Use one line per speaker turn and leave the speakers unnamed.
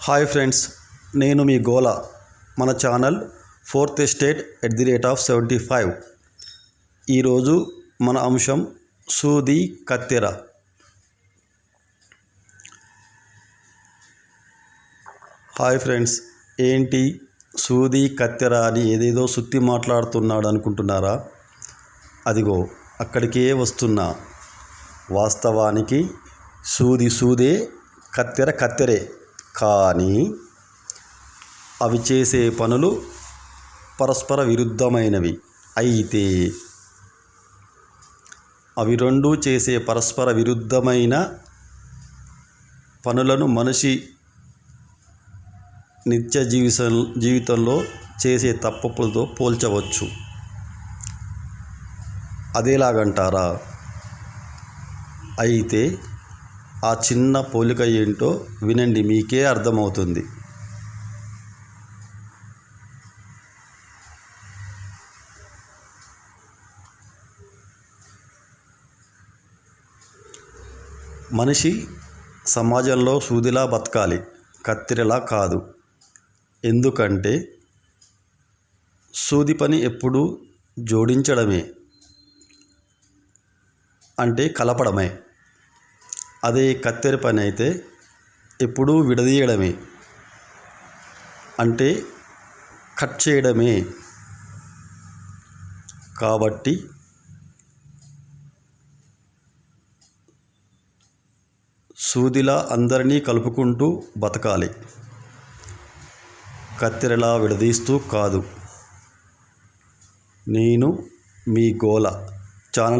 Hi friends, నేను మీ గోల. మన ఛానల్ ఫోర్త్ ఎస్టేట్ @75. ఈరోజు మన అంశం సూది కత్తెర. హాయ్ ఫ్రెండ్స్, ఏంటి సూది కత్తెర అని ఏదేదో సుత్తి మాట్లాడుతున్నాడు అనుకుంటున్నారా? అదిగో అక్కడికే వస్తున్నా. వాస్తవానికి సూది సూదే, కత్తెర కత్తెరే. కానీ అవి చేసే పనులు పరస్పర విరుద్ధమైనవి. అయితే అవి రెండూ చేసే పరస్పర విరుద్ధమైన పనులను మనిషి నిత్య జీవితంలో చేసే తప్పులతో పోల్చవచ్చు. అదేలాగంటారా? అయితే ఆ చిన్న పోలిక ఏంటో వినండి, మీకే అర్థమవుతుంది. మనిషి సమాజంలో సూదిలా బతకాలి, కత్తెరలా కాదు. ఎందుకంటే సూది పని ఎప్పుడూ జోడించడమే, అంటే కలపడమే. అదే కత్తెర పని అయితే ఎప్పుడూ విడదీయడమే, అంటే కట్ చేయడమే. కాబట్టి సూదిలా అందరినీ కలుపుకుంటూ బతకాలి, కత్తెరలా విడదీస్తూ కాదు. నేను మీ గోల ఛానల్